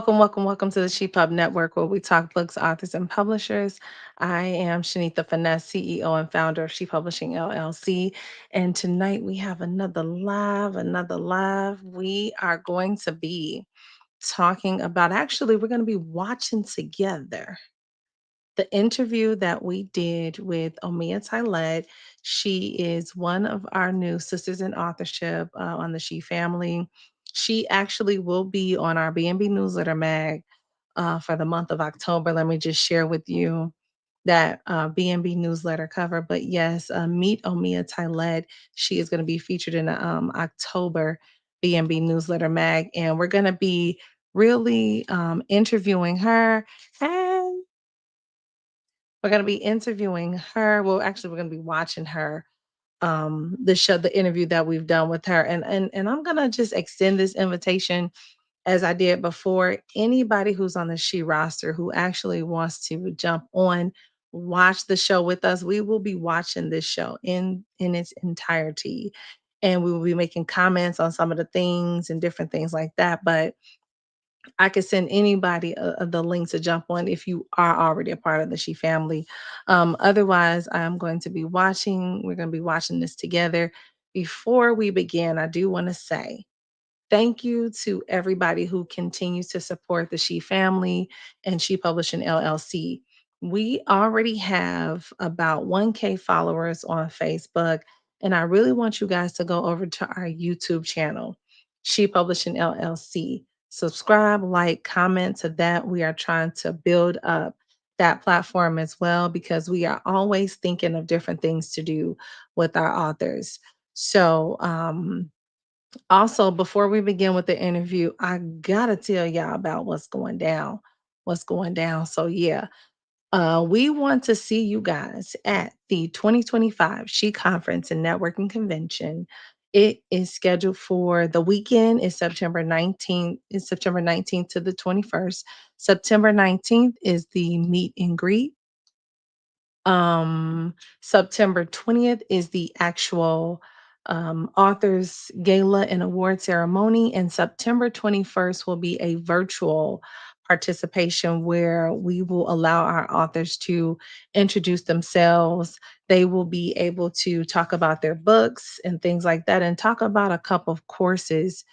Welcome to the ShePub Network, where we talk books, authors, and publishers. I am Shanita Finesse, CEO and founder of She Publishing LLC. And tonight we have another live. We are going to be talking about, actually, we're going to be watching together the interview that we did with O'mia Tylet. She is one of our new sisters in authorship on the She family. She actually will be on our B&B newsletter mag for the month of October. Let me just share with you that B&B newsletter cover. But yes, meet O'mia Tylet. She is going to be featured in the October B&B newsletter mag, and we're going to be really interviewing her. And we're going to be interviewing her. Well, actually, we're going to be watching her the interview that we've done with her, and I'm going to just extend this invitation as I did before. Anybody who's on the She roster who actually wants to jump on, watch the show with us. We will be watching this show in its entirety, and we will be making comments on some of the things and different things like that. But I could send anybody the link to jump on if you are already a part of the She family. Otherwise, I'm going to be watching. We're going to be watching this together. Before we begin, I do want to say thank you to everybody who continues to support the She family and She Publishing LLC. We already have about 1K followers on Facebook, and I really want you guys to go over to our YouTube channel, She Publishing LLC. Subscribe, like, comment to that. We are trying to build up that platform as well because we are always thinking of different things to do with our authors. So, also, before we begin with the interview, I gotta tell y'all about what's going down. What's going down. So yeah, we want to see you guys at the 2025 She Conference and Networking Convention. It is scheduled for the weekend. Is September 19th. Is September 19th to the 21st. September 19th is the meet and greet. September 20th is the actual authors gala and award ceremony, and September 21st will be a virtual participation where we will allow our authors to introduce themselves. They will be able to talk about their books and things like that, and talk about a couple of courses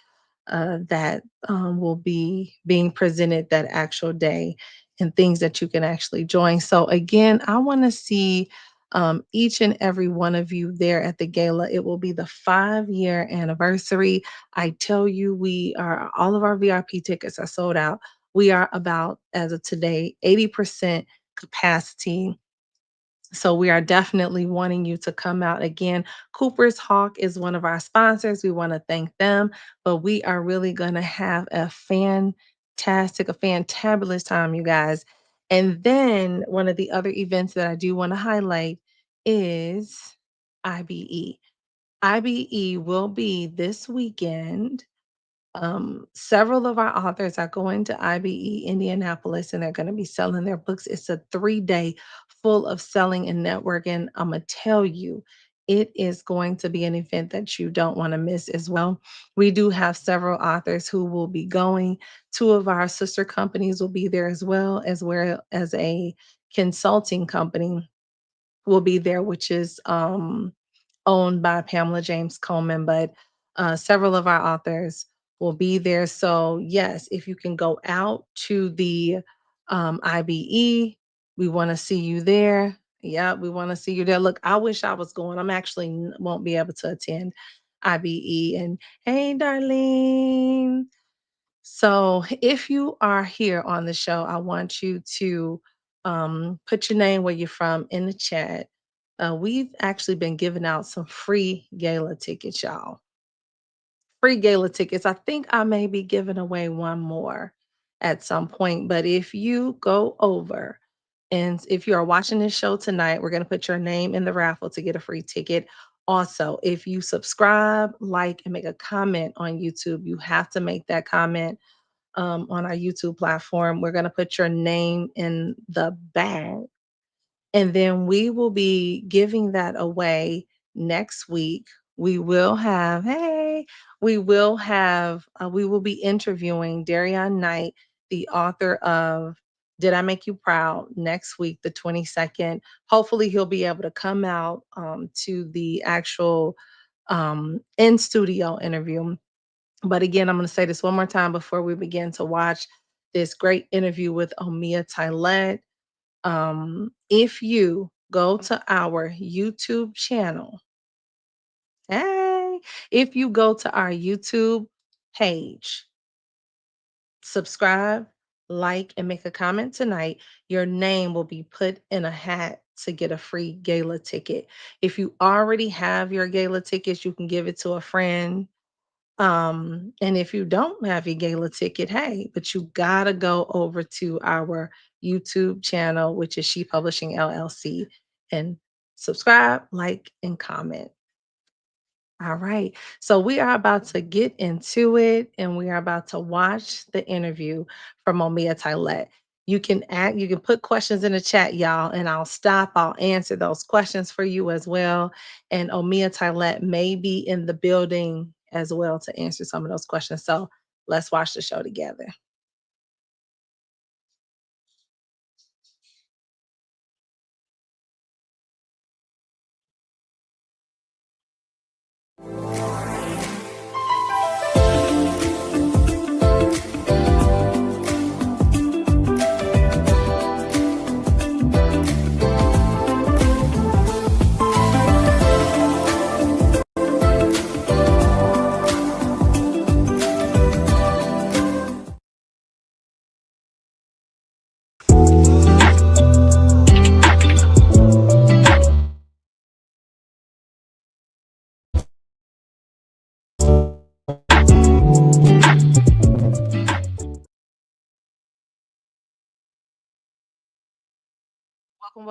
that will be being presented that actual day, and things that you can actually join. So again, I want to see each and every one of you there at the gala. It will be the 5-year anniversary. I tell you, we are all of our VIP tickets are sold out. We are about, as of today, 80% capacity. So we are definitely wanting you to come out again. Cooper's Hawk is one of our sponsors. We want to thank them, but we are really going to have a fantabulous time, you guys. And then one of the other events that I do want to highlight is IBE. IBE will be this weekend. Several of our authors are going to IBE Indianapolis, and they're going to be selling their books. It's a 3-day full of selling and networking. I'm going to tell you, it is going to be an event that you don't want to miss as well. We do have several authors who will be going. Two of our sister companies will be there as well as a consulting company will be there, which is owned by Pamela James Coleman, but several of our authors will be there. So, yes, if you can go out to the IBE, we want to see you there. Yeah, we want to see you there. Look, I wish I was going. I'm actually won't be able to attend IBE. And hey, Darlene. So, if you are here on the show, I want you to put your name, where you're from, in the chat. We've actually been giving out some free gala tickets, y'all. Free gala tickets. I think I may be giving away one more at some point. But if you go over and if you are watching this show tonight, we're going to put your name in the raffle to get a free ticket. Also, if you subscribe, like, and make a comment on YouTube, you have to make that comment on our YouTube platform. We're going to put your name in the bag, and then we will be giving that away next week. We will have, hey, we will be interviewing Darian Knight. the author of Did I Make You Proud next week, the 22nd. Hopefully, he'll be able to come out to the actual in studio interview. But again, I'm going to say this one more time before we begin to watch this great interview with O'mia Tylet. If you go to our YouTube channel, hey, if you go to our YouTube page, subscribe, like, and make a comment tonight, your name will be put in a hat to get a free gala ticket. If you already have your gala tickets, you can give it to a friend. And if you don't have your gala ticket, hey, but you gotta go over to our YouTube channel, which is She Publishing LLC, and subscribe, like, and comment. All right. So we are about to get into it and we are about to watch the interview from O'mia Tylet. You can put questions in the chat, y'all, and I'll stop. I'll answer those questions for you as well. And O'mia Tylet may be in the building as well to answer some of those questions. So let's watch the show together.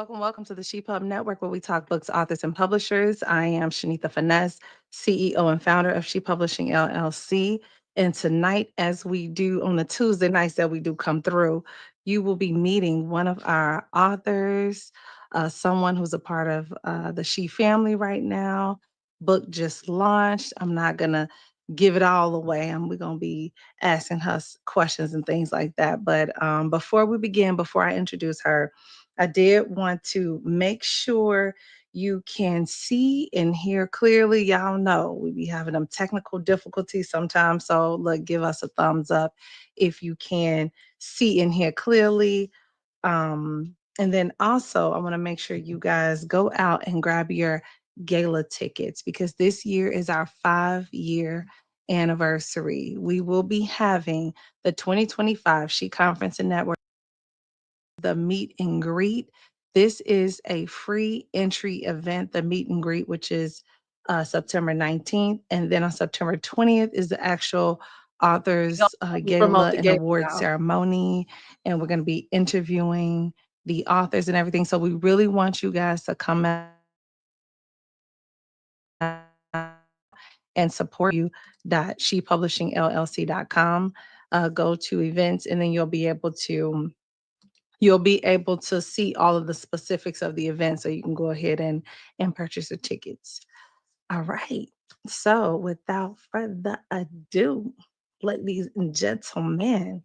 Welcome to the ShePub Network, where we talk books, authors, and publishers. I am Shanitha Finesse, CEO and founder of She Publishing LLC. And tonight, as we do on the Tuesday nights that we do come through, you will be meeting one of our authors, someone who's a part of the She family right now. Book just launched. I'm not going to give it all away. We're going to be asking her questions and things like that. But before we begin, before I introduce her, I did want to make sure you can see and hear clearly. Y'all know we be having them technical difficulties sometimes. So look, give us a thumbs up if you can see and hear clearly. And then also I want to make sure you guys go out and grab your gala tickets because this year is our 5-year anniversary. We will be having the 2025 She Conference and Network, the meet and greet. This is a free entry event, the meet and greet, which is September 19th. And then on September 20th is the actual authors gala and award ceremony. And we're going to be interviewing the authors and everything. So we really want you guys to come out and support you. ShePublishingLLC.com. Go to events and then you'll be able to see all of the specifics of the event so you can go ahead and purchase the tickets. All right. So without further ado, ladies and gentlemen,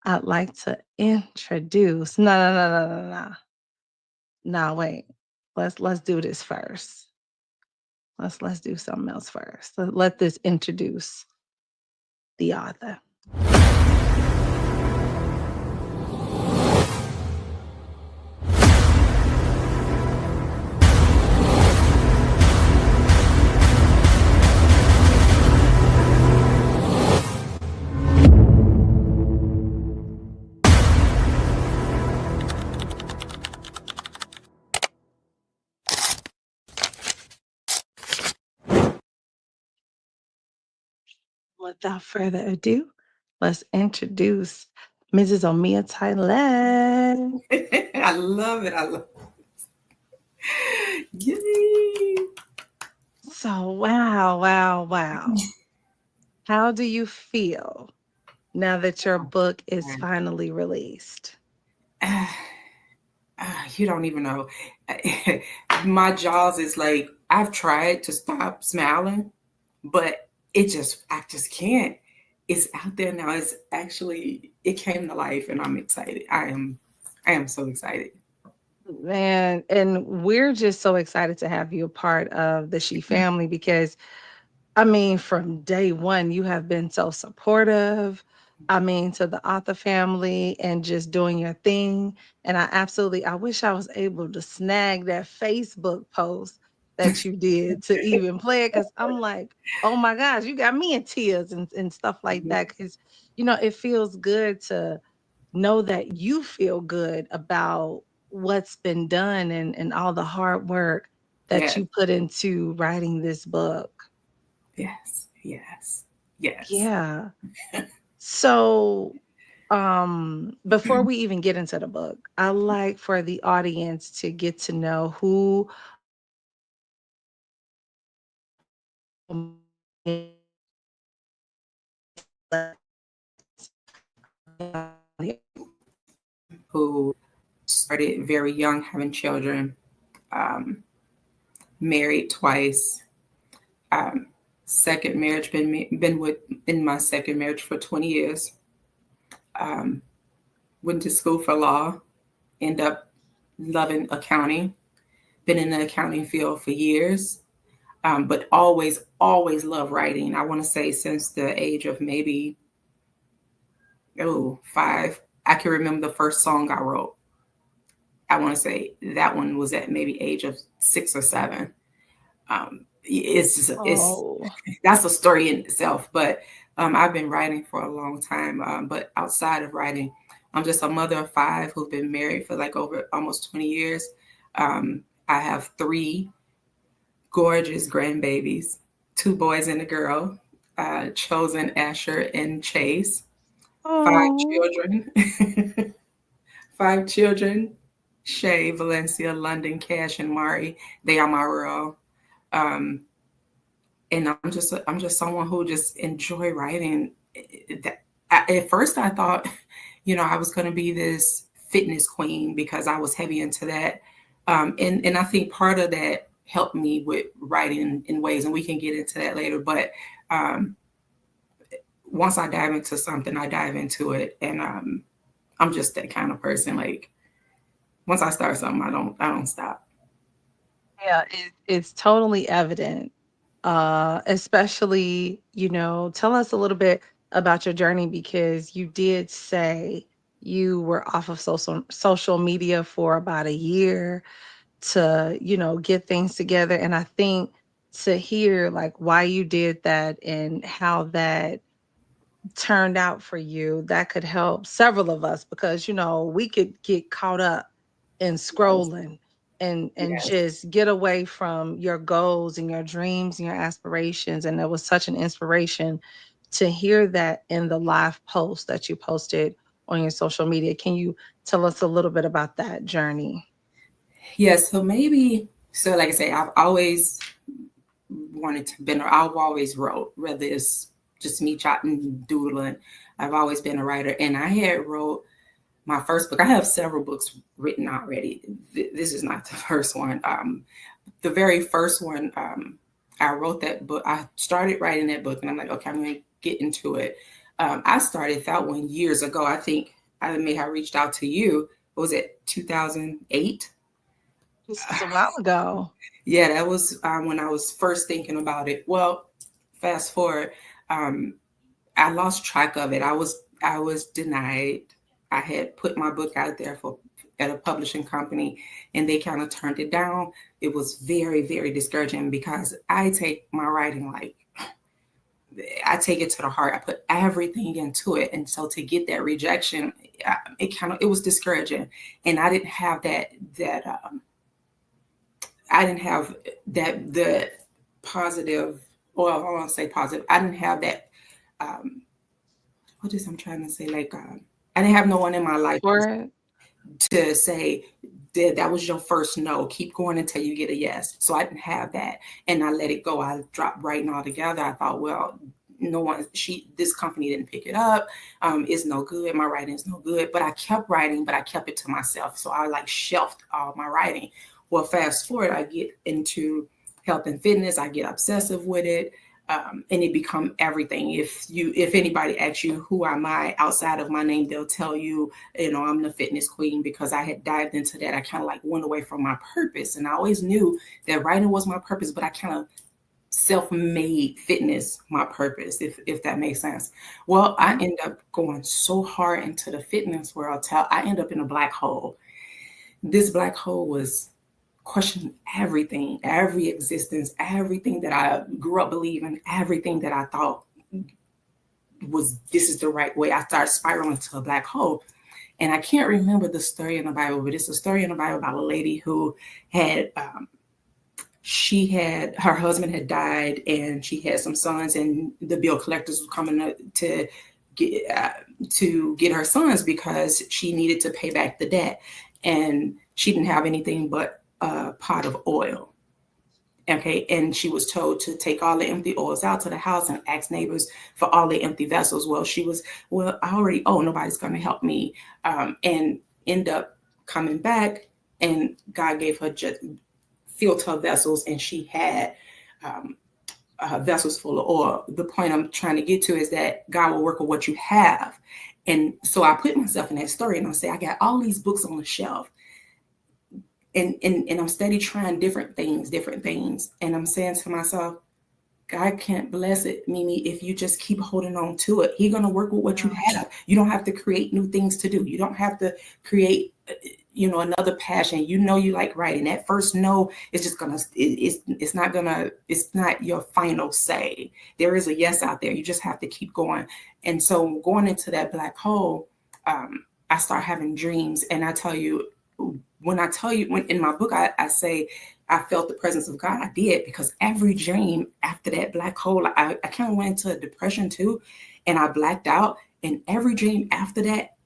I'd like to introduce. No. No, wait. Let's do this first. Let's do something else first. Let this introduce the author. Without further ado, let's introduce Mrs. O'mia Tylet. I love it. Yay! So, wow. How do you feel now that your book is finally released? You don't even know. My jaws is like, I've tried to stop smiling, but I just can't. it's out there now. It's actually, it came to life, and I'm excited. I am so excited. Man, and we're just so excited to have you a part of the She family because I mean, from day one, you have been so supportive. I mean, to the author family and just doing your thing. And I wish I was able to snag that Facebook post that you did to even play it. Cause I'm like, oh my gosh, you got me in tears and stuff like Mhm. that. Cause, it feels good to know that you feel good about what's been done and all the hard work that Yes, you put into writing this book. yes, yes, yes. Yeah. So, before we even get into the book, I like for the audience to get to know who Who started very young having children, um, married twice. Um, Second marriage, been my second marriage for 20 years. Um, Went to school for law, end up loving accounting, been in the accounting field for years, but always love writing. I want to say since the age of maybe, 5, I can remember the first song I wrote. I want to say that one was at maybe age of 6 or 7. It's Oh, that's a story in itself, but I've been writing for a long time. But outside of writing, I'm just a mother of 5 who've been married for like over almost 20 years. I have 3 gorgeous grandbabies, 2 boys and a girl, Chosen, Asher, and Chase. 5 oh, children, 5 children, Shay, Valencia, London, Cash, and Mari. They are my world. Um, and I'm just someone who just enjoy writing. At first, I thought, I was going to be this fitness queen because I was heavy into that, and I think part of that helped me with writing in ways, and we can get into that later. But um, once I dive into something, I dive into it, and I'm just that kind of person. Like once I start something, I don't stop. yeah, it's totally evident. Especially, tell us a little bit about your journey because you did say you were off of social media for about a year to, get things together. And I think to hear like why you did that and how that turned out for you, that could help several of us because, we could get caught up in Yes, scrolling and yes. just get away from your goals and your dreams and your aspirations. And it was such an inspiration to hear that in the live post that you posted on your social media. Can you tell us a little bit about that journey? Yes, so maybe, so like I say, I've always wanted to been, I've always wrote, whether it's just me jotting, doodling. I've always been a writer, and I had wrote my first book. I have several books written already. This is not the first one. The very first one, I wrote that book. I started writing that book, and I'm like, okay, I'm going to get into it. I started that one years ago. I think I may have reached out to you. What was it, 2008? This was a while ago. Yeah, that was when I was first thinking about it. Well, fast forward, um, I lost track of it. I was denied. I had put my book out there for at a publishing company, and they kind of turned it down. It was very very discouraging because I take my writing like I take it to the heart. I put everything into it, and so to get that rejection, it was discouraging, and that I didn't have that the positive, or I want to say positive. I didn't have that. Um, what is I'm trying to say? Like I didn't have no one in my life For it. to say that was your first no. Keep going until you get a yes. So I didn't have that, and I let it go. I dropped writing altogether. I thought, well, no one. This company didn't pick it up. It's no good. My writing is no good. But I kept writing, but I kept it to myself. So I like shelved all my writing. Well, fast forward, I get into health and fitness. I get obsessive with it. and it become everything. If anybody asks you who am I outside of my name, they'll tell you, I'm the fitness queen, because I had dived into that. I kind of like went away from my purpose, and I always knew that writing was my purpose, but I kind of self-made fitness my purpose, if that makes sense. Well, I Mhm. end up going so hard into the fitness world till I end up in a black hole. This black hole was questioning everything, every existence, everything that I grew up believing, everything that I thought was this is the right way. I started spiraling to a black hole. And I can't remember the story in the Bible, but it's a story in the Bible about a lady who had she had her husband had died, and she had some sons, and the bill collectors were coming get uh, to get her sons because she needed to pay back the debt, and she didn't have anything but a pot of oil. Okay, and she was told to take all the empty oils out to the house and ask neighbors for all the empty vessels. Well, she was, well, I already, oh, nobody's going to help me, and end up coming back, and God gave her just filled her vessels, and she had um, vessels full of oil. The point I'm trying to get to is that God will work with what you have. And so I put myself in that story, and I say, I got all these books on the shelf, and I'm steady trying different things. And I'm saying to myself, God can't bless it, Mimi, if you just keep holding on to it. He's gonna work with what you Yeah. have. You don't have to create new things to do. You don't have to create, another passion. You like writing. That first no is just gonna. It's not gonna. It's not your final say. There is a yes out there. You just have to keep going. And so going into that black hole, I start having dreams, and I tell you, when in my book I say I felt the presence of God. I did, because every dream after that black hole, I kind of went into a depression too, and I blacked out. And every dream after that,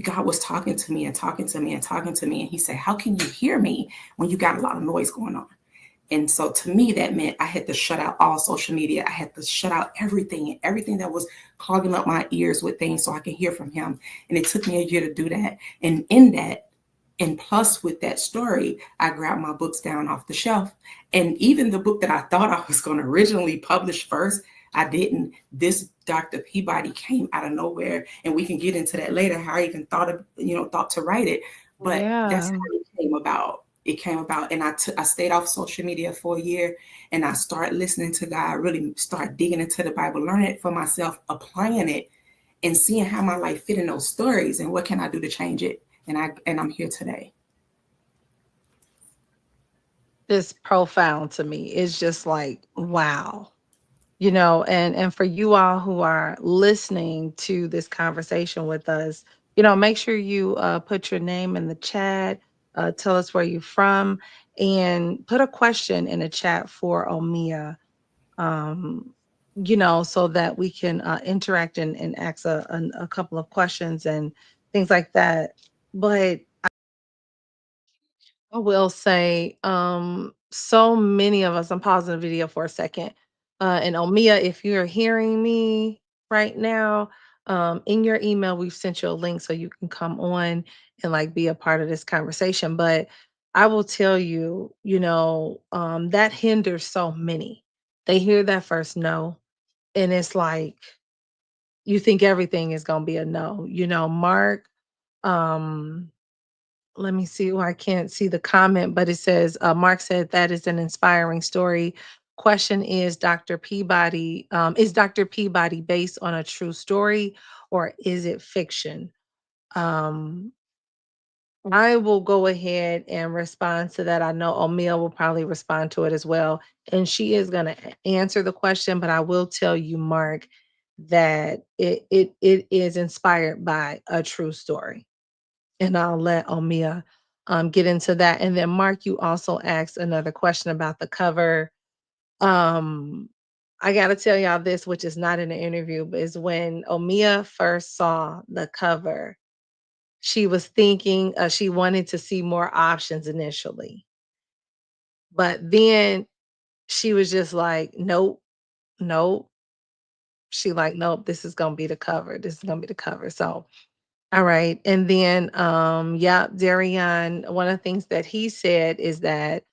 God was talking to me and talking to me and talking to me. And He said, how can you hear me when you got a lot of noise going on? And so to me, that meant I had to shut out all social media. I had to shut out everything that was clogging up my ears with things so I could hear from Him. And it took me a year to do that. And in that, and plus, with that story, I grabbed my books down off the shelf. And even the book that I thought I was going to originally publish first, I didn't. This Dr. Peabody came out of nowhere, and we can get into that later. How I even thought to write it, but that's Yeah. how it came about. It came about, and I stayed off social media for a year, and I started listening to God. Really start digging into the Bible, learning it for myself, applying it, and seeing how my life fit in those stories, and what can I do to change it. And I'm here today. It's profound to me. It's just like, wow. And for you all who are listening to this conversation with us, make sure you put your name in the chat, tell us where you're from, and put a question in the chat for O'Mia, um, so that we can interact and ask a couple of questions and things like that. But I will say, so many of us, I'm pausing the video for a second. And Omia, if you're hearing me right now, in your email, we've sent you a link so you can come on and like be a part of this conversation. But I will tell you, that hinders so many. They hear that first no, and it's like you think everything is gonna be a no. Mark, um, let me see. Oh, I can't see the comment, but it says, Mark said that is an inspiring story. Question is Dr. Peabody based on a true story or is it fiction? Um, I will go ahead and respond to that. I know O'Meal will probably respond to it as well. And she is going to answer the question, but I will tell you, Mark, that it is inspired by a true story, and I'll let Omia get into that. And then Mark, you also asked another question about the cover. Um, I got to tell y'all this, which is not in the interview, but is when Omia first saw the cover, she was thinking she wanted to see more options initially, but then she was just like, nope, nope. She like, nope, this is gonna be the cover. This is gonna be the cover. So all right. And then, yeah, Darian, one of the things that he said is that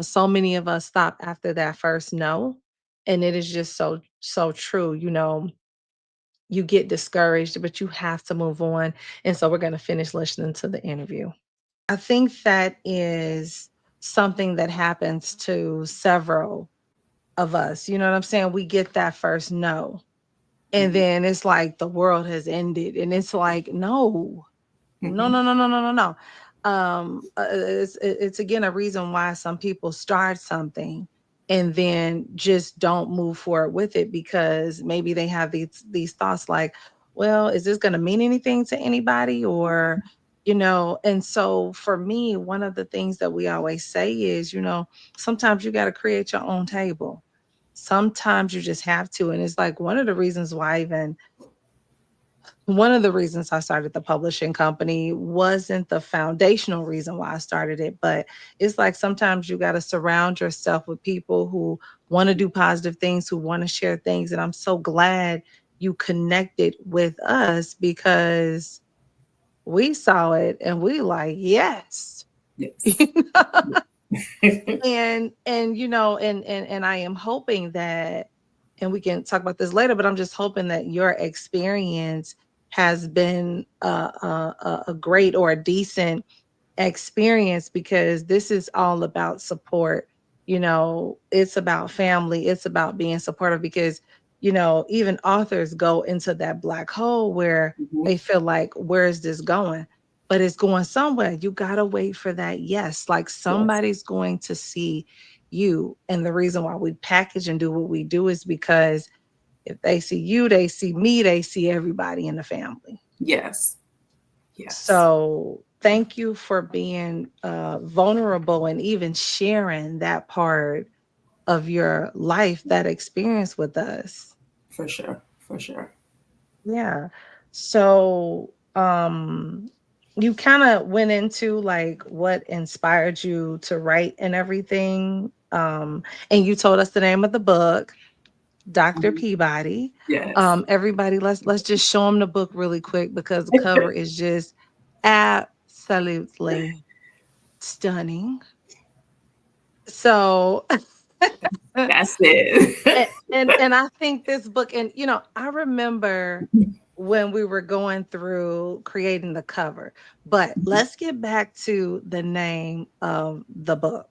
so many of us stop after that first no. And it is just so true. You get discouraged, but you have to move on. And so we're going to finish listening to the interview. I think that is something that happens to several of us. You know what I'm saying? We get that first no. And Mhm. then it's like the world has ended. And it's like, no, no, Mhm. no, no, no, no, no, no. It's again a reason why some people start something and then just don't move forward with it, because maybe they have these thoughts like, well, is this going to mean anything to anybody? Or, and so for me, one of the things that we always say is, sometimes you got to create your own table. Sometimes you just have to. And it's like one of the reasons why even one of the reasons I started the publishing company wasn't the foundational reason why I started it, but it's like sometimes you got to surround yourself with people who want to do positive things, who want to share things. And I'm so glad you connected with us because we saw it and we like, yes. Yes. And I am hoping that, and we can talk about this later, but I'm just hoping that your experience has been a great or a decent experience, because this is all about support. It's about family, it's about being supportive, because even authors go into that black hole where Mhm. they feel like, where is this going? But it's going somewhere. You got to wait for that yes, like Yes. somebody's going to see you. And the reason why we package and do what we do is because if they see you, they see me, they see everybody in the family. Yes. Yes. So thank you for being vulnerable and even sharing that part of your life, that experience with us. For sure. For sure. Yeah. So you kind of went into like what inspired you to write and everything. And you told us the name of the book, Dr. Mhm. Peabody. Yes. Everybody, let's just show them the book really quick, because the cover is just absolutely stunning. So That's it. and I think this book, and I remember when we were going through creating the cover, but let's get back to the name of the book.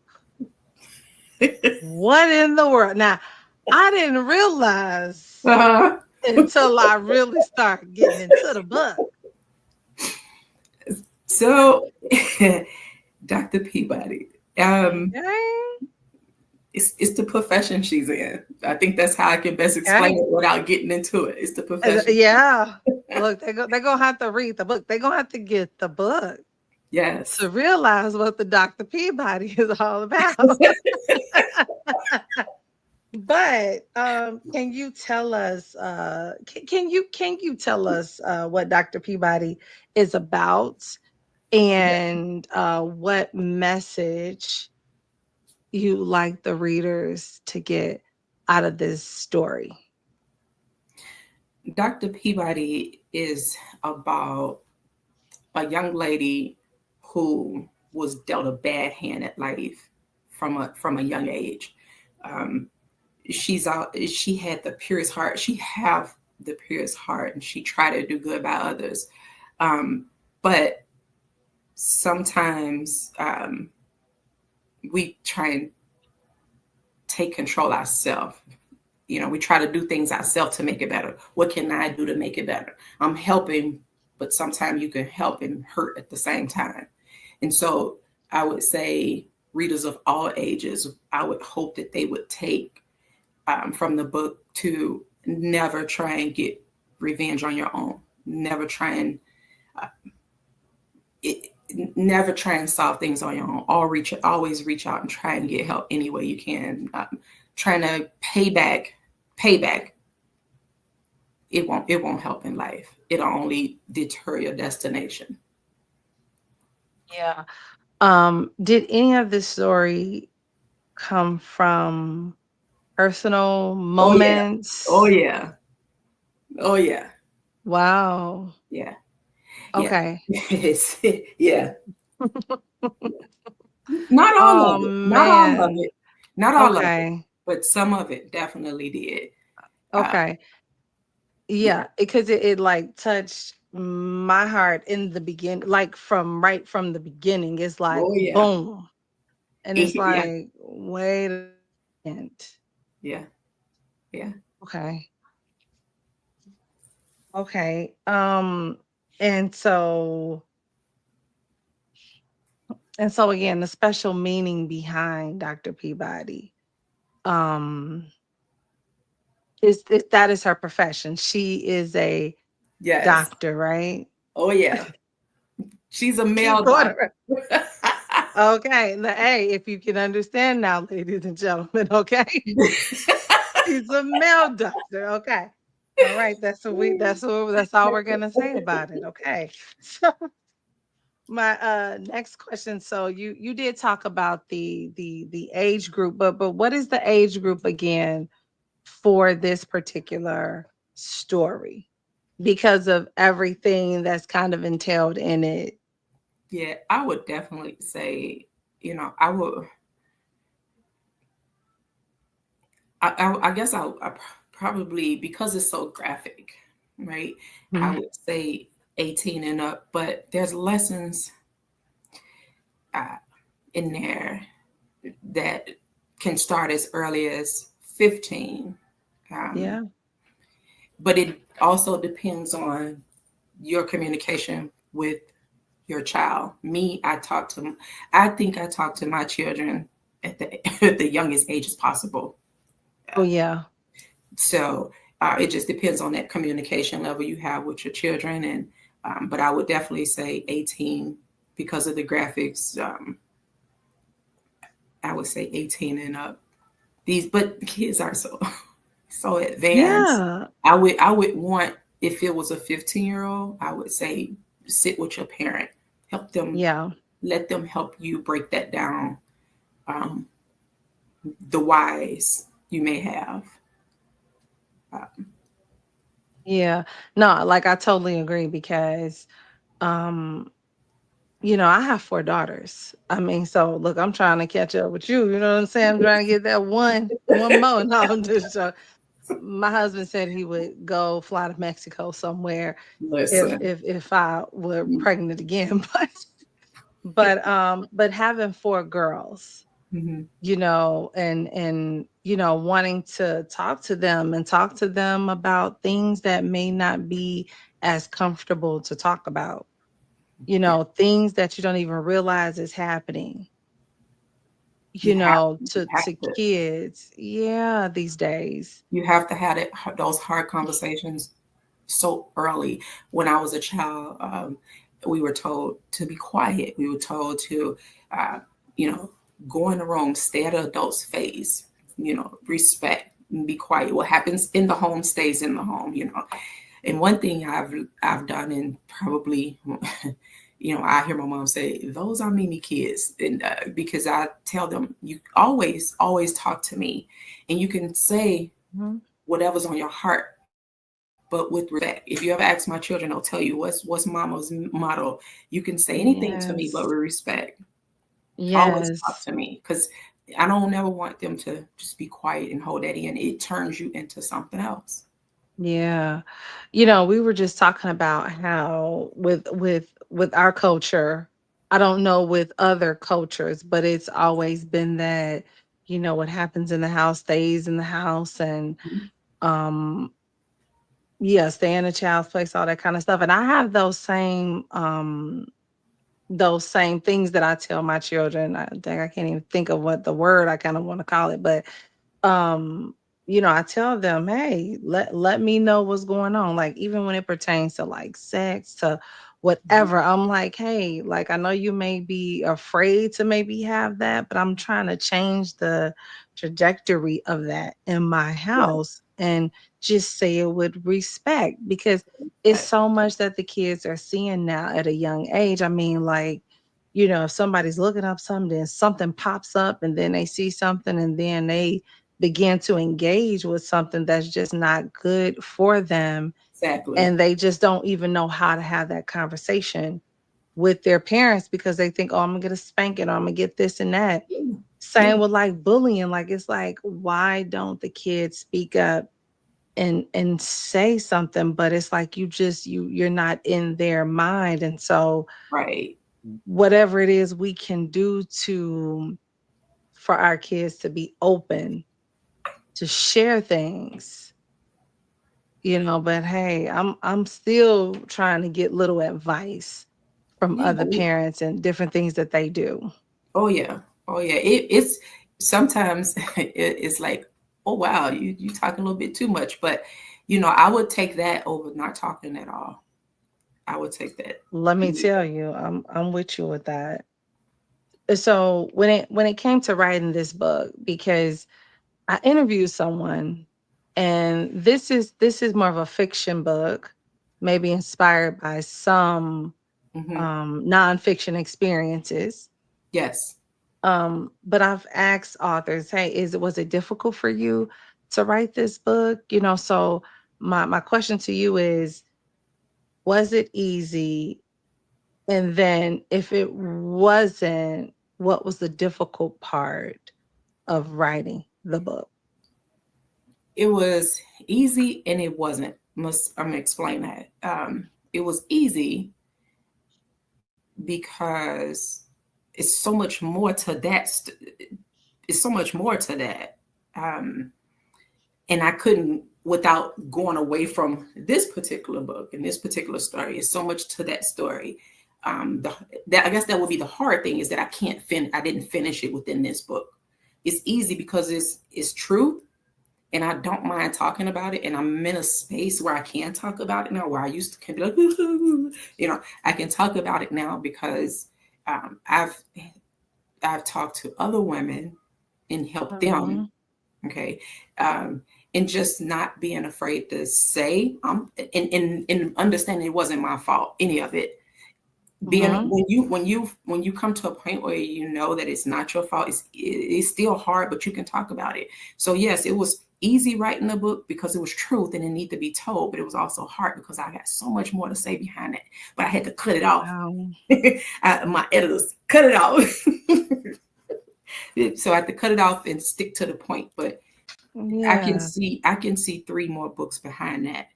What in the world? Now, I didn't realize uh until I really started getting into the book. So, Dr. Peabody, Okay. it's the profession she's in. I think that's how I can best explain Okay. it without getting into it. It's the profession. Yeah. Look, they're gonna have to read the book. They're gonna have to get the book Yes. to realize what the Dr. Peabody is all about. But can you tell us? Can you tell us what Dr. Peabody is about, and what message you like the readers to get out of this story? Dr. Peabody is about a young lady who was dealt a bad hand at life from a young age. Um, she's out. She had the purest heart. She have the purest heart, and she tried to do good by others. But sometimes we try and take control ourselves. We try to do things ourselves to make it better. What can I do to make it better? I'm helping, but sometimes you can help and hurt at the same time. And so I would say readers of all ages, I would hope that they would take from the book to never try and get revenge on your own. Never try and uh, it, never try and solve things on your own. Always reach out and try and get help any way you can. Trying to payback. It won't help in life. It'll only deter your destination. Yeah. Did any of this story come from personal Oh yeah. Oh moments? yeah. Oh yeah. Wow. Yeah. Yeah. Okay. Yeah. Not all Oh of it. Not all of man. it. Not all of it. Okay. but some of it definitely did. Uh, Okay. yeah. Yeah, because it like touched my heart in the beginning, like right from the beginning. It's like Oh yeah. boom. And it's Yeah. like, wait a minute. Yeah. Yeah. Okay. Okay. And so again, the special meaning behind Dr. Peabody. Um is that is her profession. She is a Yes. doctor, right? Oh yeah. She's a Keep male going. doctor. Okay. Hey, if you can understand now, ladies and gentlemen, okay. She's a male doctor. Okay. All right. That's all we're gonna say about it. Okay. So my next question. So you did talk about the age group, but what is the age group again for this particular story? Because of everything that's kind of entailed in it. Yeah, I would definitely say, I would. I guess I probably, because it's so graphic, right? I Mhm. would say 18 and up, but there's lessons uh, in there that can start as early as 15. Um, Yeah. but it also depends on your communication with your child. I think I talk to my children at the at the youngest ages possible. Oh yeah. So it just depends on that communication level you have with your children. And but I would definitely say 18 because of the graphics. I would say 18 and up. But kids are so advanced. Yeah. I would want, if it was a 15-year-old, I would say sit with your parent, help them, Yeah. let them help you break that down. Um, the whys you may have. Uh, Yeah. No, like I totally agree because um I have 4 daughters. I mean, so look, I'm trying to catch up with you, you know what I'm saying? I'm trying to get that one more. No, I'm just my husband said he would go fly to Mexico somewhere Listen. if I were pregnant again. But having 4 girls, Mhm. and wanting to talk to them and talk to them about things that may not be as comfortable to talk about, Yeah, things that you don't even realize is happening, you have you have to to kids. Yeah, these days. you have to have those hard conversations so early. When I was a child, we were told to be quiet. We were told to, uh, you know, go in the room, stay at an adult's face, respect, and be quiet. What happens in the home stays in the home. And one thing I've done, and probably, I hear my mom say, "Those are Mimi kids," and because I tell them, you always talk to me, and you can say Mhm. whatever's on your heart, but with respect. If you ever ask my children, they'll tell you what's mama's motto. You can say anything to me, but Yes. with respect. Always talk Yes. to me, because I don't never want them to just be quiet and hold that in. It turns you into something else. Yeah. We were just talking about how with our culture, I don't know with other cultures, but it's always been that, what happens in the house stays in the house, and um yeah, stay in a child's place, all that kind of stuff. And I have those same things that I tell my children. I think I can't even think of what the word I kind of want to call it, but um I tell them, hey, let me know what's going on, like even when it pertains to like sex, to Mhm. whatever. I'm like, hey, like I know you may be afraid to maybe have that, but I'm trying to change the trajectory of that in my Right. house, and just say it with respect, because it's so much that the kids are seeing now at a young age. I mean, like, if somebody's looking up something, then something pops up, and then they see something, and then they begin to engage with something that's just not good for them, Exactly. and they just don't even know how to have that conversation with their parents, because they think, oh, I'm gonna get a spanking, or I'm gonna get this and that. Same with like bullying. Like it's like, why don't the kids speak up and say something? But it's like you're not in their mind. And so Right. whatever it is we can do to for our kids to be open to share things, but hey, I'm still trying to get little advice from Yeah. other parents and different things that they do. Oh yeah. Oh yeah. It's sometimes it's like, oh wow, you talking a little bit too much. But I would take that over not talking at all. I would take that. Let me tell you, I'm with you with that. So when it came to writing this book, because I interviewed someone, and this is more of a fiction book, maybe inspired by some Hmm. nonfiction experiences. Yes. But I've asked authors, hey, was it difficult for you to write this book? So my question to you is, was it easy? And then if it wasn't, what was the difficult part of writing the book? It was easy and it wasn't. I'm gonna explain that. It was easy because it's so much more to that. It's so much more to that. Um, and I couldn't without going away from this particular book and this particular story. It's so much to that story. That I guess that would be the hard thing is that I didn't finish it within this book. It's easy because it's truth, and I don't mind talking about it. And I'm in a space where I can talk about it now, where I used to can be like, I can talk about it now because I've talked to other women and helped them. Mhm. Okay. Um, and just not being afraid to say, and understanding it wasn't my fault, any of it. Being Mhm. when you come to a point where you know that it's not your fault, it's still hard, but you can talk about it. So yes, it was easy writing the book because it was truth and it needed to be told, but it was also hard because I got so much more to say behind it. But I had to cut it off. Wow. My editors cut it off. So I had to cut it off and stick to the point. But Yeah. I can see three more books behind that.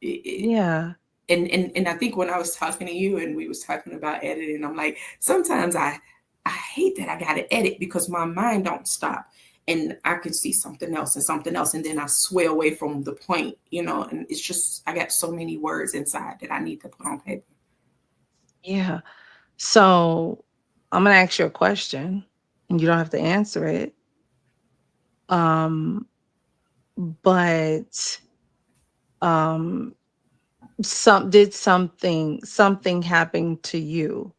It, Yeah. and I think when I was talking to you and we was talking about editing, I'm like, sometimes I hate that I gotta edit because my mind don't stop. And I can see something else, and then I sway away from the point, and it's just I got so many words inside that I need to put on paper. Yeah. So I'm gonna ask you a question, and you don't have to answer it. Um, but um, something happen to you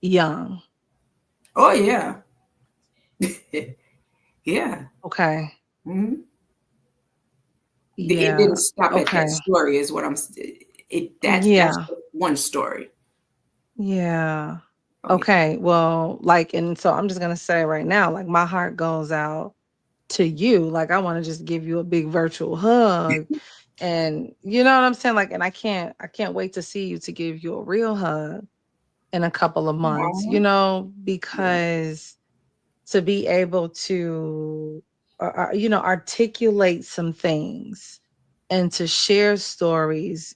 young? Oh yeah. Yeah. Okay. Mhm. It didn't Yeah. stop at that Okay. story, is what that's Yeah. one story. Yeah. Oh yeah. Okay. Well, like, and so I'm just gonna say right now, like, my heart goes out to you. Like, I want to just give you a big virtual hug. And you know what I'm saying? Like, and I can't wait to see you to give you a real hug in a couple of months, Aw. Yeah. because to be able to articulate some things and to share stories,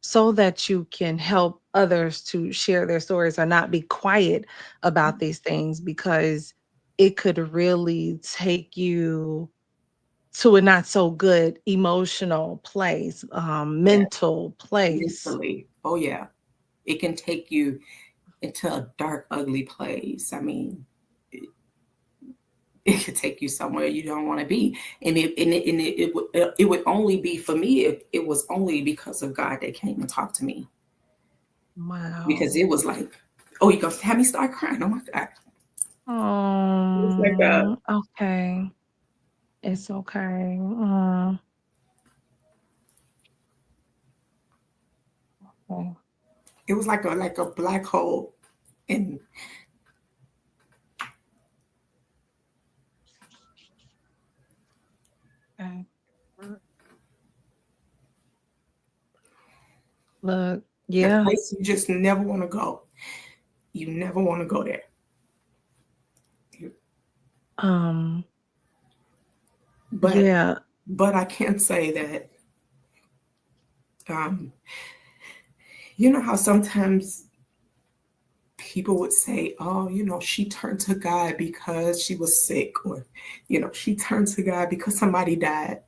so that you can help others to share their stories or not be quiet about these things, because it could really take you to a not so good emotional place, Yeah. mental place. Mentally. Oh yeah. It can take you into a dark, ugly place. I mean, it, it could take you somewhere you don't want to be. And it would only be for me if it was only because of God that came and talked to me. Because Wow. it was like, oh, you gonna have me start crying. Oh my God. It's like Okay. It's okay. Okay. it was like a black hole. And Okay. Look, a yeah. place you just never want to go. You never want to go there. Um, But yeah. I can say that um, you know how sometimes people would say, "Oh, she turned to God because she was sick," or she turned to God because somebody died.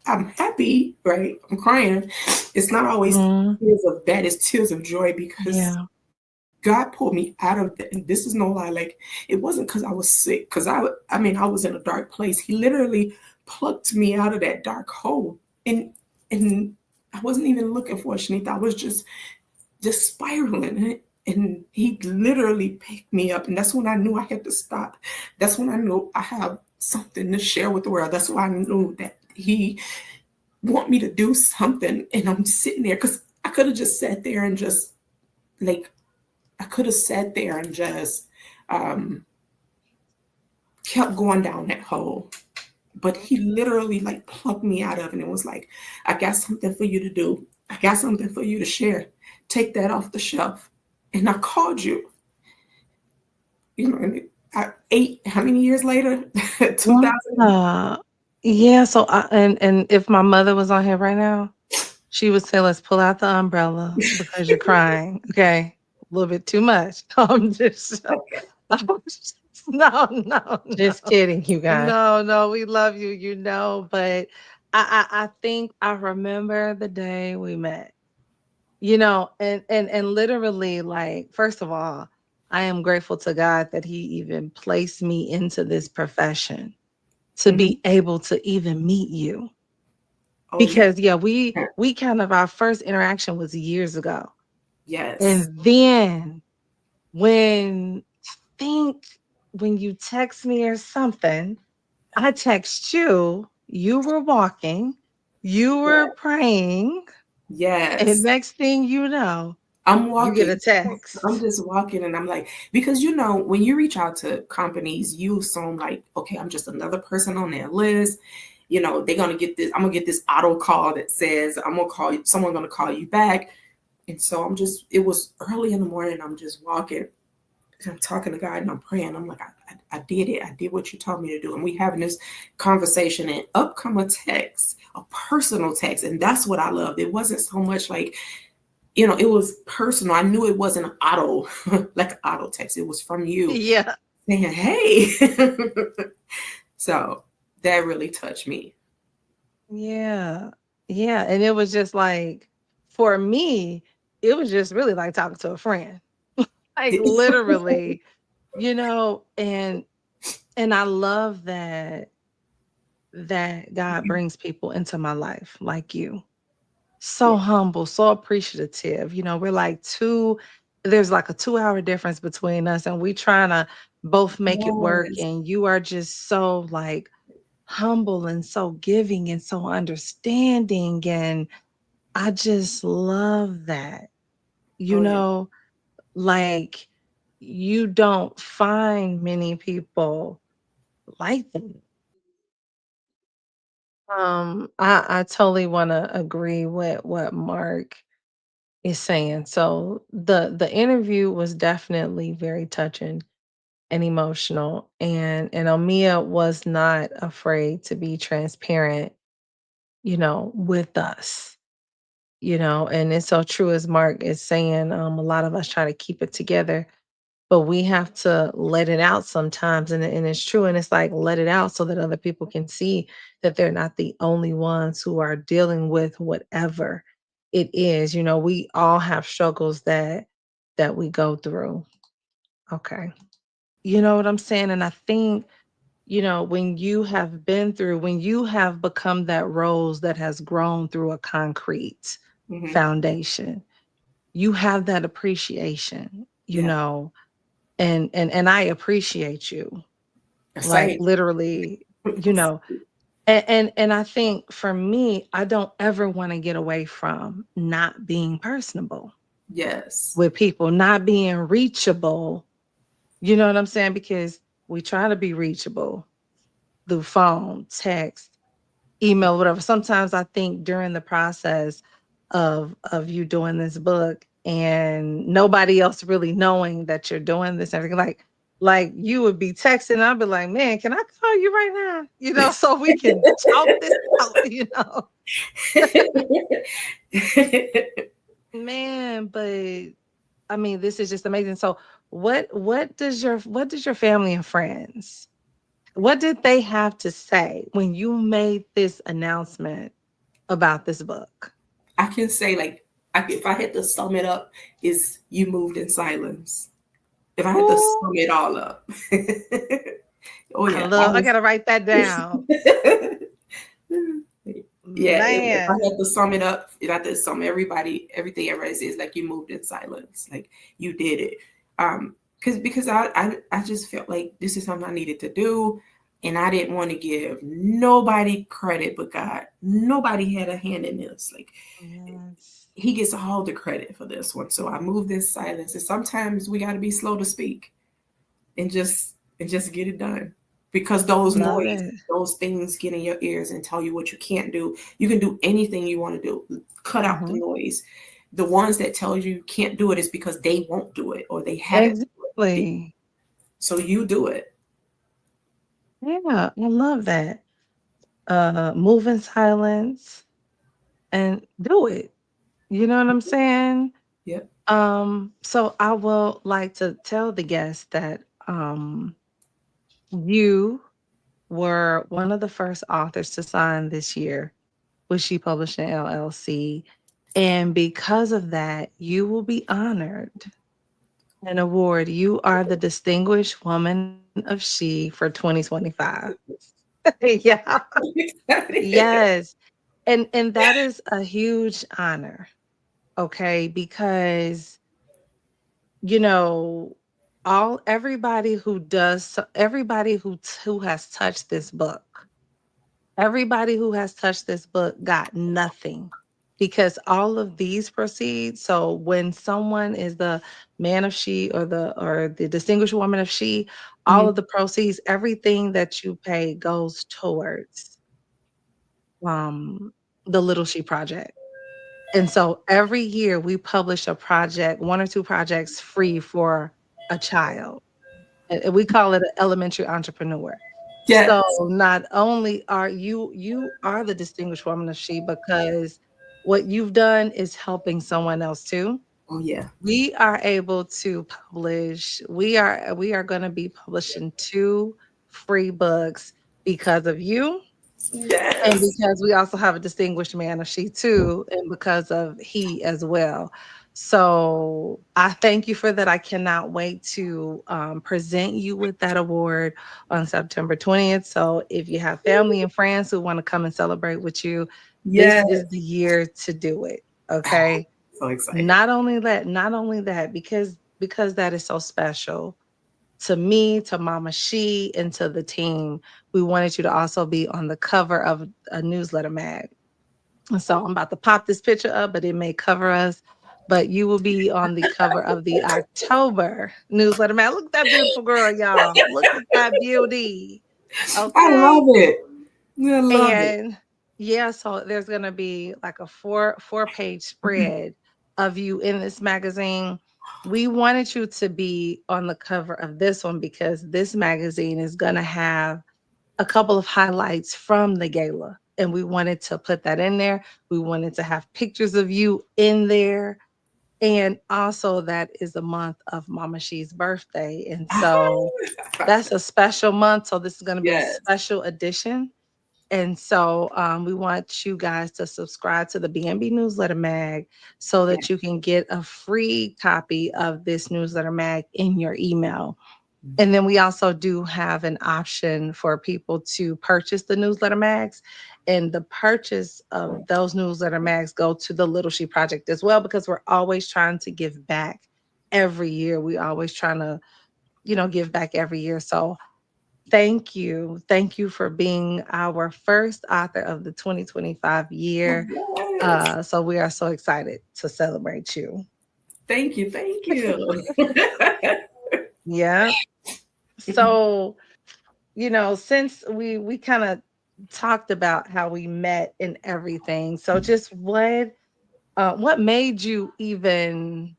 I'm happy, right? I'm crying. It's not always Mm, tears of that; it's tears of joy because yeah. God pulled me out of that. And this is no lie. Like, it wasn't because I was sick, because I mean, I was in a dark place. He literally plucked me out of that dark hole, and and I wasn't even looking for it, Shanita. I was just spiraling, and he literally picked me up, and that's when I knew I had to stop. That's when I knew I have something to share with the world. That's why I knew that he want me to do something, and I'm sitting there because I could have just sat there and just like I could have sat there and just um, kept going down that hole. But he literally like plucked me out of it and was like, "I got something for you to do. I got something for you to share. Take that off the shelf." And I called you. And how many years later? 2000. Wow. Yeah, so and if my mother was on here right now, she would say, "Let's pull out the umbrella because you're crying." Okay, a little bit too much. I'm just, Okay. I'm just no, no, Just no, kidding, you guys. no, no. We love you, but I think I remember the day we met. And literally, like, first of all, I am grateful to God that He even placed me into this profession to Hmm. be able to even meet you. Oh yeah. Because yeah, we kind of our first interaction was years ago. Yes. And then when I think when you text me or something, I text you, you were walking, you were Yeah. praying, and Yes. next thing you know, I'm you get a walking. I'm text. just walking, and I'm like, because when you reach out to companies, you assume like, okay, I'm just another person on their list. They're gonna get this. I'm gonna get this auto call that says I'm gonna call you. Someone gonna call you back. And so I'm just. It was early in the morning. I'm just walking. And I'm talking to God and I'm praying. I'm like, I did it. I did what you told me to do. And we having this conversation, and up come a text, a personal text, and that's what I loved. It wasn't so much like it was personal. I knew it wasn't an auto, like an auto text. It was from you Yeah. saying, "Hey." So that really touched me. Yeah. Yeah. And it was just like, for me, it was just really like talking to a friend. Like literally, and I love that God brings people into my life like you. So Yeah. humble, so appreciative. We're like there's like a 2 hour difference between us, and we trying to both make it work. Yes. And you are just so like humble and so giving and so understanding. And I just love that. You Oh yeah. know, like you don't find many people like that. I totally want to agree with what Mark is saying. So the interview was definitely very touching and emotional, and O'Mia was not afraid to be transparent, with us. And it's so true as Mark is saying. A lot of us try to keep it together, but we have to let it out sometimes. And it's true. And it's like, let it out so that other people can see that they're not the only ones who are dealing with whatever it is. We all have struggles that we go through. Okay. You know what I'm saying? And I think, when you have become that rose that has grown through a concrete Hmm. foundation, you have that appreciation, Yeah. and I appreciate you, like Same. literally, you know. And I think for me, I don't ever want to get away from not being personable Yes. with people, not being reachable. You know what I'm saying? Because we try to be reachable through phone, text, email, whatever. Sometimes I think during the process of you doing this book and nobody else really knowing that you're doing this, everything, like Like you would be texting, I'd be like, man, can I call you right now? So we can talk this out. Man, but I mean, this is just amazing. So what does your family and friends, what did they have to say when you made this announcement about this book? I can say, like, if I had to sum it up, is you moved in silence. If I had to Ooh, sum it all up. Oh yeah, I gotta write that down. yeah, if I Man, had to sum it up, if I had to sum everything everybody says, like, you moved in silence, like you did it. Because I just felt like this is something I needed to do, and I didn't want to give nobody credit but God. Nobody had a hand in this. Like, yes, he gets all the credit for this one. So I moved in silence, and sometimes we got to be slow to speak and just get it done, because those love noise, it. those things get in your ears and tell you what you can't do. You can do anything you want to do. Cut out the Mhm. noise. The ones that tell you can't do it is because they won't do it, or they haven't do it. Exactly. So you do it. Yeah, I love that. Move in silence and do it. You know what I'm saying? Yep. So I will like to tell the guests that you were one of the first authors to sign this year with She Publishing LLC. And because of that, you will be honored an award. You are the Distinguished Woman of She for 2025. Yeah. Yes. And that is a huge honor, okay? Because you know, all everybody who does everybody who has touched this book, everybody who has touched this book got nothing, because all of these proceeds, so when someone is the man of she, or the distinguished woman of she, all Mhm. of the proceeds, everything that you pay goes towards um the Little She Project. And so every year we publish a project, one or two projects free for a child. And we call it an elementary entrepreneur. So Yes. not only are you are the distinguished woman of she, because what you've done is helping someone else too. Oh yeah. We are able to publish, we are going to be publishing two free books because of you, and Yes. because we also have a distinguished man of she too, and because of he as well. So I thank you for that. I cannot wait to present you with that award on September 20th. So if you have family and friends who want to come and celebrate with you, this Yes. is the year to do it. Okay. So excited. Not only that, because that is so special to me, to Mama She, and to the team. We wanted you to also be on the cover of a newsletter mag. And so I'm about to pop this picture up, but it may cover us. But you will be on the cover of the October newsletter mag. Look at that beautiful girl, y'all. Look at that beauty. I Okay. love it. I love it. And yeah, so there's gonna be like a four-page spread of you in this magazine. We wanted you to be on the cover of this one because this magazine is gonna have a couple of highlights from the gala. And we wanted to put that in there. We wanted to have pictures of you in there. And also that is the month of Mama She's birthday. And so that's a special month. So this is gonna be a Yes. special edition, and so we want you guys to subscribe to the BNB newsletter mag so Yeah. that you can get a free copy of this newsletter mag in your email. And then we also do have an option for people to purchase the newsletter mags. And the purchase of those newsletter mags go to the Little She Project as well, because we're always trying to give back every year. We always trying to, give back every year. So thank you. Thank you for being our first author of the 2025 year. Yes. So we are so excited to celebrate you. Thank you. Thank you. Yeah. So, since we kind of talked about how we met and everything, so just what made you even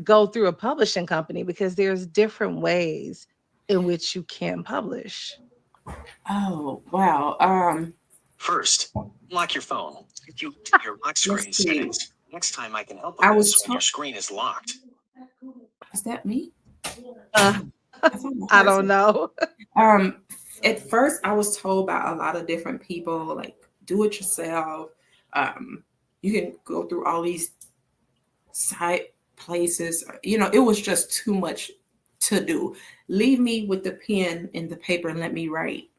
go through a publishing company because there's different ways in which you can publish. Oh, wow. First, lock your phone. If you your lock Let's screen see. settings. Next time I can help I with was this when your told, screen is locked. is that me? Uh, Oh, I thought my I heart don't said. know. Um, at first, I was told by a lot of different people, like, do it yourself. Um, you can go through all these side places. It was just too much to do. Leave me with the pen and the paper and let me write.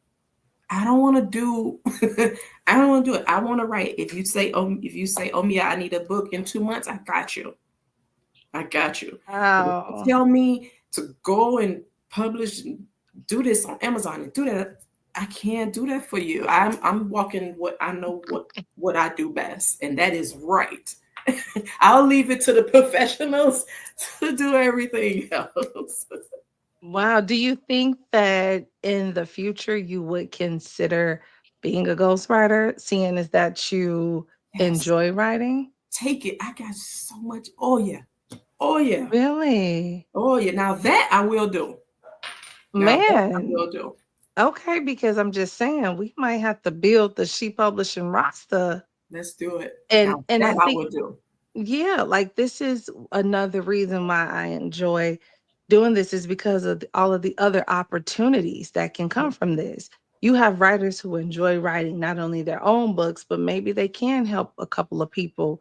I don't want to do. I don't want to do it. I want to write. If you say, oh yeah, I need a book in 2 months, I got you. I got you. But if you Oh, tell me to go and publish, and do this on Amazon and do that, I can't do that for you. I'm walking what I know, what I do best, and that is right. I'll leave it to the professionals to do everything else. wow. Do you think that in the future you would consider being a ghostwriter, seeing as that you Yes, enjoy writing? take it. I got so much. Oh yeah. Oh yeah. Really? Oh yeah. Now that I will do. Now that I Man, will do. okay, because I'm just saying we might have to build the she publishing roster. Let's do it. And Now and I that I think, will do. yeah, like this is another reason why I enjoy doing this is because of all of the other opportunities that can come from this. You have writers who enjoy writing not only their own books, but maybe they can help a couple of people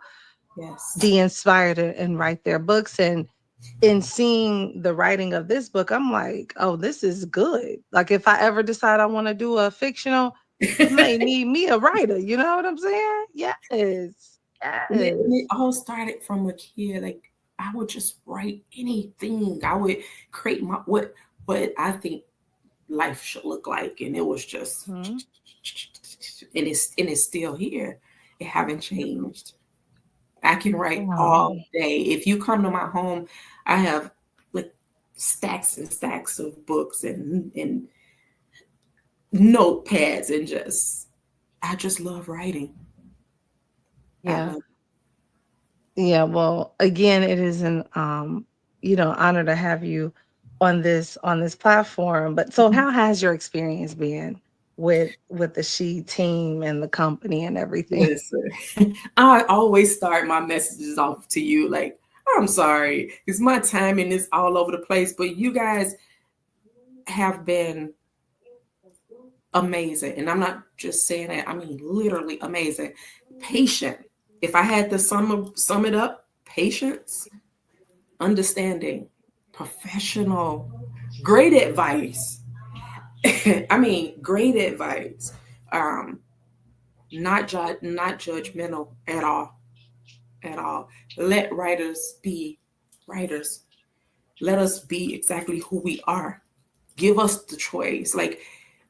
Yes. be inspired and write their books. And in seeing the writing of this book, I'm like, oh, this is good. Like if I ever decide I want to do a fictional, I may need me a writer. You know what I'm saying? Yes. And it Yes. all started from a kid. Like I would just write anything. I would create what I think life should look like, and it was just, Mhm. and it's still here. It haven't changed. I can write Wow. all day. If you come to my home, I have like stacks and stacks of books and notepads and I just love writing. I Yeah. love Yeah. Well, again, it is an honor to have you on this platform. But so it. how has your experience been with the She team and the company and everything? Listen, I always start my messages off to you like, I'm sorry, because my timing is all over the place, but you guys have been amazing. And I'm not just saying that, I mean literally amazing. Patient. If I had to sum it up, patience, understanding, professional, great advice. I mean, great advice. Um, not judgmental at all. At all. Let writers be writers. Let us be exactly who we are. Give us the choice. Like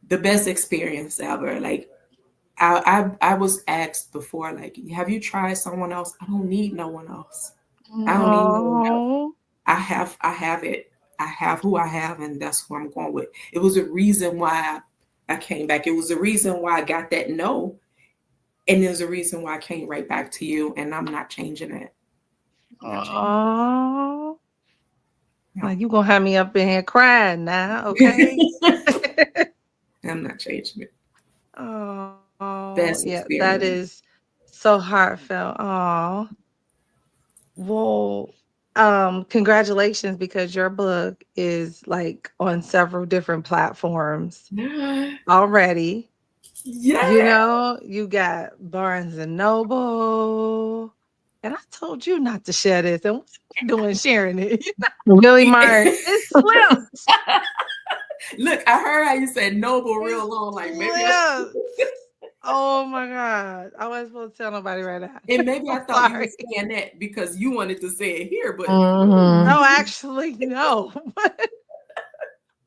the best experience ever. Like I was asked before, like, have you tried someone else? I don't need no one else. I don't need no one else. Oh, I have it. I have who I have, and that's who I'm going with. It was a reason why I came back. It was a reason why I got that no. And there's a reason why I came right back to you, and I'm not changing it. I'm not changing oh. it. Now you gonna have me up in here crying now, okay? No. I'm not changing it. Oh, Best yeah, that experience. is so heartfelt. Oh, well, congratulations because your book is like on several different platforms already. You Yeah. know, you got Barnes and Noble. And I told you not to share this. And what you doing sharing it? Willie Martin. It slipped. Look, I heard how you said noble It real long. Like maybe slipped. Oh my God. I wasn't supposed to tell nobody right now. and maybe I I'm thought you were sorry. saying that because you wanted to say it here, but No, actually, no.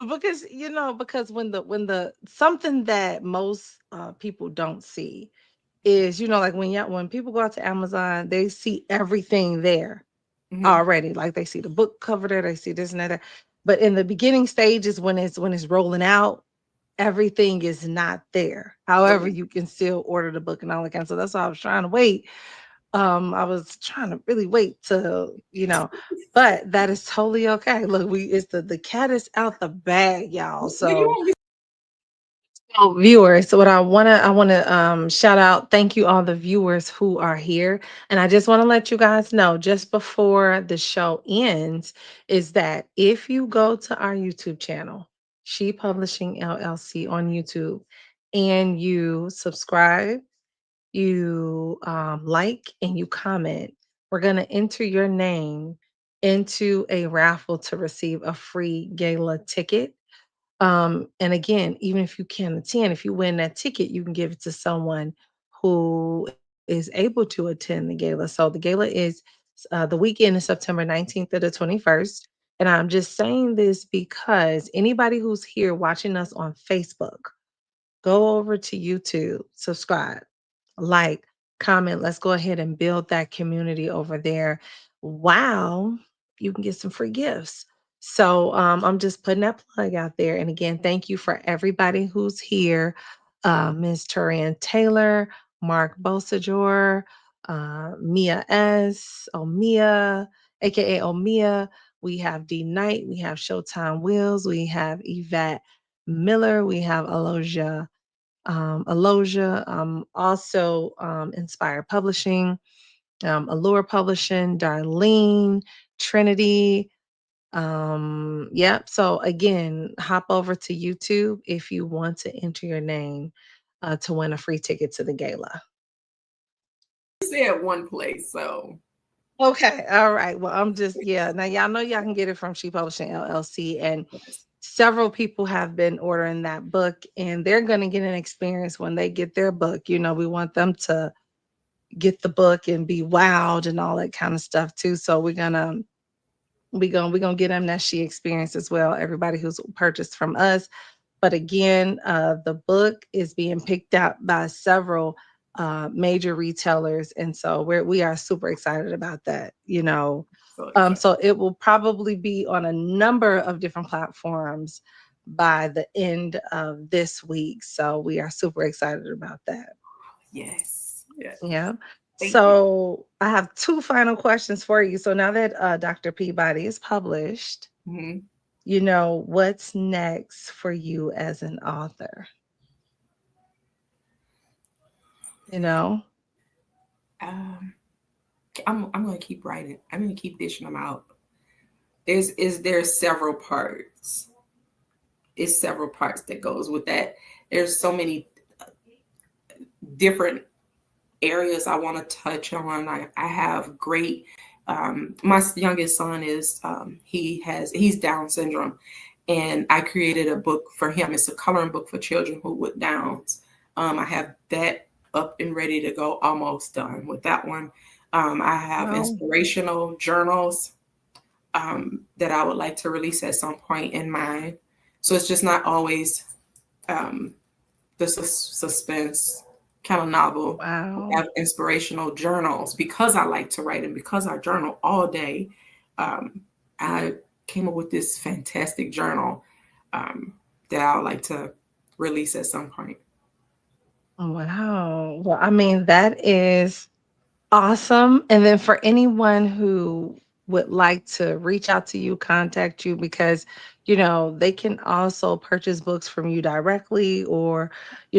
Because because when the something that most people don't see is, like when people go out to Amazon, they see everything there Mhm. already. Like they see the book cover there, they see this and that. But in the beginning stages, when it's rolling out, everything is not there. However, Okay. you can still order the book and all that kind of stuff. That's why I was trying to wait. I was trying to really wait to, but that is totally okay. Look, it's the cat is out the bag, y'all. Well, you So, won't be viewers, so what I want to shout out, thank you all the viewers who are here, and I just want to let you guys know just before the show ends is that if you go to our YouTube channel, She Publishing LLC on YouTube, and you subscribe, you like, and you comment, we're going to enter your name into a raffle to receive a free gala ticket. And again, even if you can't attend, if you win that ticket, you can give it to someone who is able to attend the gala. So the gala is the weekend is September 19th to the 21st. And I'm just saying this because anybody who's here watching us on Facebook, go over to YouTube, subscribe, like, comment. Let's go ahead and build that community over there. Wow, you can get some free gifts. So I'm just putting that plug out there. And again, thank you for everybody who's here. Ms. Turian Taylor, Mark Bosajor, Mia S, O'Mia, aka O'Mia. We have D Knight, we have Showtime Wills, we have Yvette Miller, we have Aloja, also Inspire Publishing, Allure Publishing, Darlene, Trinity. Yep. So again, hop over to YouTube if you want to enter your name to win a free ticket to the gala. said one place, so Okay. All right. Well, I'm just, yeah. Now, y'all know y'all can get it from She Publishing LLC. And yes. several people have been ordering that book, and they're going to get an experience when they get their book. We want them to get the book and be wowed and all that kind of stuff too. So we're gonna get them that she experience as well. Everybody who's purchased from us. But again, the book is being picked up by several major retailers, and so we are super excited about that. So excited. So it will probably be on a number of different platforms by the end of this week. So we are super excited about that. Yes. Yes. Yeah. Thank you. So I have two final questions for you. So now that Dr. Peabody is published, Mhm. what's next for you as an author? You know? Um, I'm gonna keep writing. I'm gonna keep dishing them out. There's several parts. It's several parts that goes with that. There's so many different areas I want to touch on. I have great. My youngest son is he's Down syndrome, and I created a book for him. It's a coloring book for children who with Downs. I have that up and ready to go, almost done with that one. I have Oh, inspirational journals that I would like to release at some point in mind. So it's just not always um, the suspense kind of novel. I wow. have inspirational journals because I like to write and because I journal all day. Um, I came up with this fantastic journal um, that I would like to release at some point. Wow. Well, I mean, that is awesome. And then for anyone who would like to reach out to you, contact you, because, they can also purchase books from you directly, or,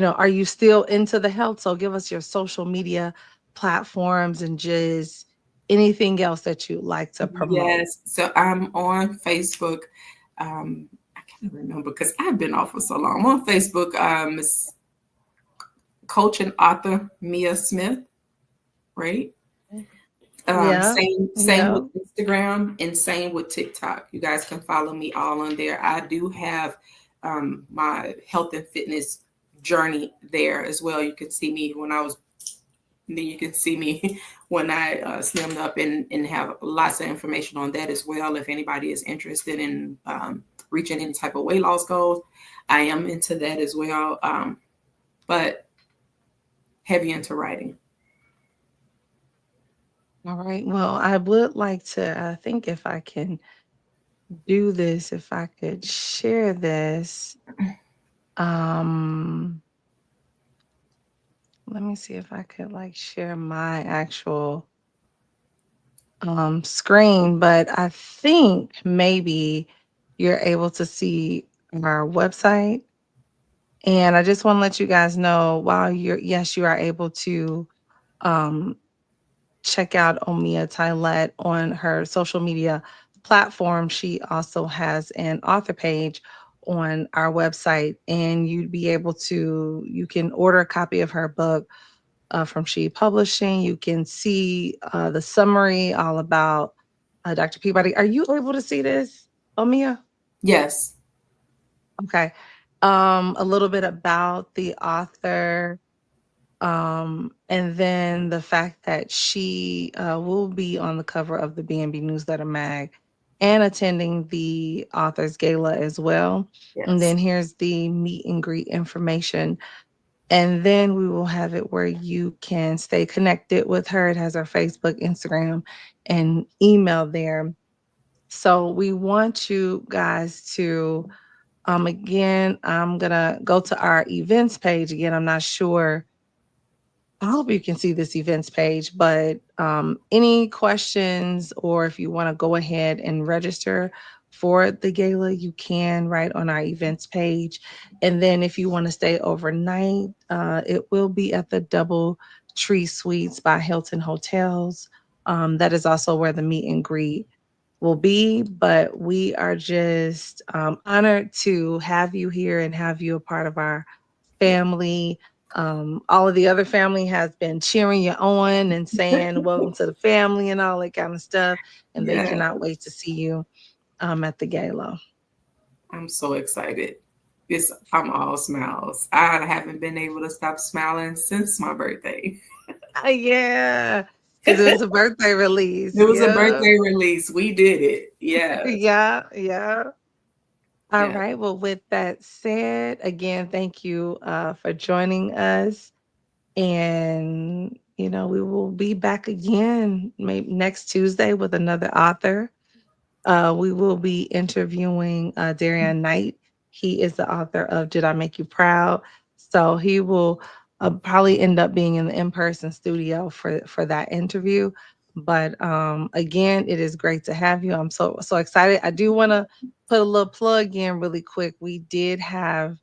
are you still into the health? So give us your social media platforms and just anything else that you'd like to promote. Yes, so I'm on Facebook. I can't remember because I've been off for so long. I'm on Facebook. It's coach and author Mia Smith, right? Yeah. Same Yeah. with Instagram and same with TikTok. You guys can follow me all on there. I do have my health and fitness journey there as well. You can see me when I was then you can see me when I slimmed up and have lots of information on that as well. If anybody is interested in reaching any type of weight loss goals, I am into that as well. But heavy into writing. All right. Well, I would like to, I think if I can do this, if I could share this. Um, let me see if I could like share my actual screen, but I think maybe you're able to see our website. And I just want to let you guys know while yes, you are able to um, check out O'Mia Tylet on her social media platform. She also has an author page on our website, and you'd be able to, you can order a copy of her book from She Publishing. You can see the summary all about Dr. Peabody. Are you able to see this, O'Mia? Yes. Okay. A little bit about the author, and then the fact that she will be on the cover of the B&B Newsletter Mag and attending the Authors Gala as well. And Yes. then here's the meet and greet information. And then we will have it where you can stay connected with her. It has our Facebook, Instagram, and email there. So we want you guys to, again, I'm going to go to our events page. Again, I'm not sure, I hope you can see this events page, but any questions or if you want to go ahead and register for the gala, you can right on our events page. And then if you want to stay overnight, it will be at the Double Tree Suites by Hilton Hotels. That is also where the meet and greet will be. But we are just honored to have you here and have you a part of our Yeah. family. All of the other family has been cheering you on and saying, welcome to the family and all that kind of stuff. And they Yeah. cannot wait to see you at the gala. I'm so excited. I'm all smiles. I haven't been able to stop smiling since my birthday. Yeah, because it was a birthday release. It was a Yeah, birthday release. We did it. Yes. yeah, yeah. All Yeah. right. Well, with that said, again, thank you for joining us. And, we will be back again maybe next Tuesday with another author. We will be interviewing Darian Knight. He is the author of Did I Make You Proud? So he will probably end up being in the in-person studio for that interview. But again, it is great to have you. I'm so excited. I do want to put a little plug in really quick. We did have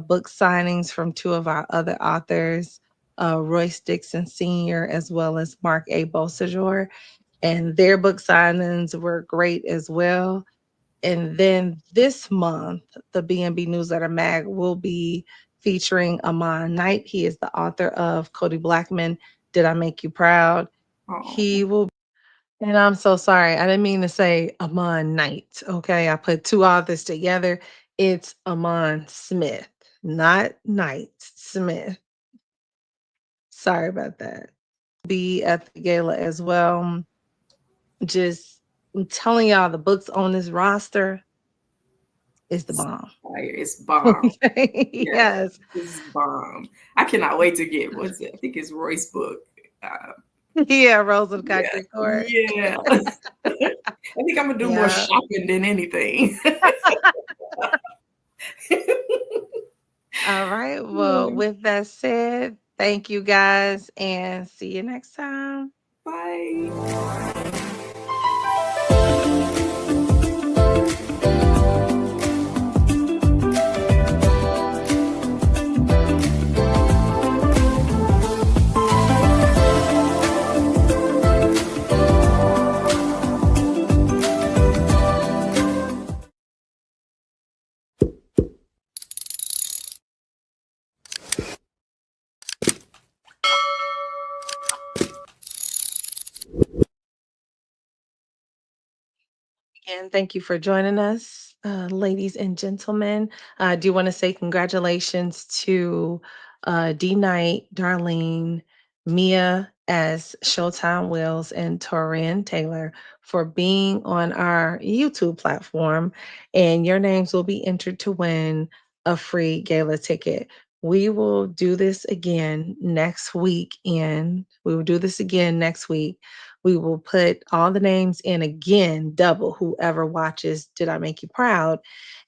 book signings from two of our other authors, Royce Dixon Sr. as well as Mark A. Bosajor, and their book signings were great as well. And then this month, the B&B Newsletter Mag will be featuring Amon Knight. He is the author of Cody Blackman, Did I Make You Proud? Oh, He will, and I'm so sorry. I didn't mean to say Amon Knight. Okay. I put two authors together. It's Amon Smith, not Knight, Smith. Sorry about that. Be at the gala as well. Just I'm telling y'all, the books on this roster is the it's bomb. fire. It's bomb. Okay. Yeah. Yes. It's bomb. I cannot wait to get what's it? I think it's Roy's book. Uh, Yeah, Rose of the yeah. Concrete Court. Yeah. I think I'm gonna do more Yeah. shopping than anything. All right. Well, with that said, thank you guys and see you next time. Bye. And thank you for joining us, ladies and gentlemen. I do want to say congratulations to D Knight, Darlene, Mia as Showtime Wills, and Torin Taylor for being on our YouTube platform. And your names will be entered to win a free gala ticket. We will do this again next week. And we will do this again next week. We will put all the names in again, double whoever watches Did I Make You Proud?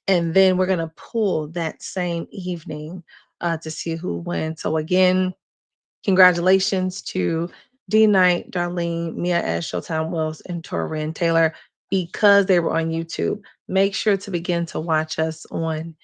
And then we're going to pull that same evening to see who wins. So, again, Congratulations to D Knight, Darlene, Mia S, Showtime Wells, and Torin Taylor because they were on YouTube. Make sure to begin to watch us on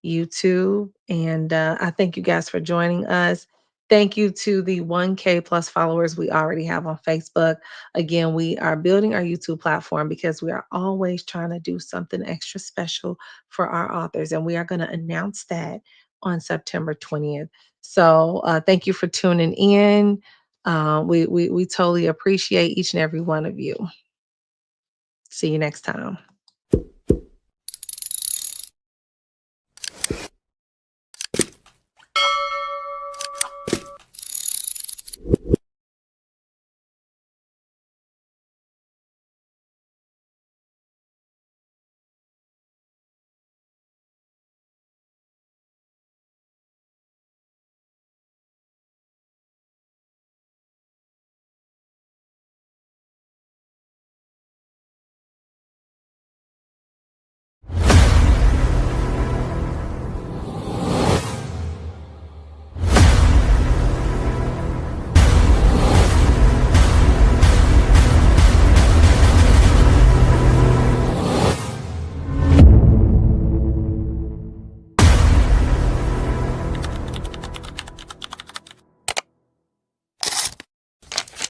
YouTube. And I thank you guys for joining us. Thank you to the 1K plus followers we already have on Facebook. Again, we are building our YouTube platform because we are always trying to do something extra special for our authors. And we are going to announce that on September 20th. So thank you for tuning in. We totally appreciate each and every one of you. See you next time.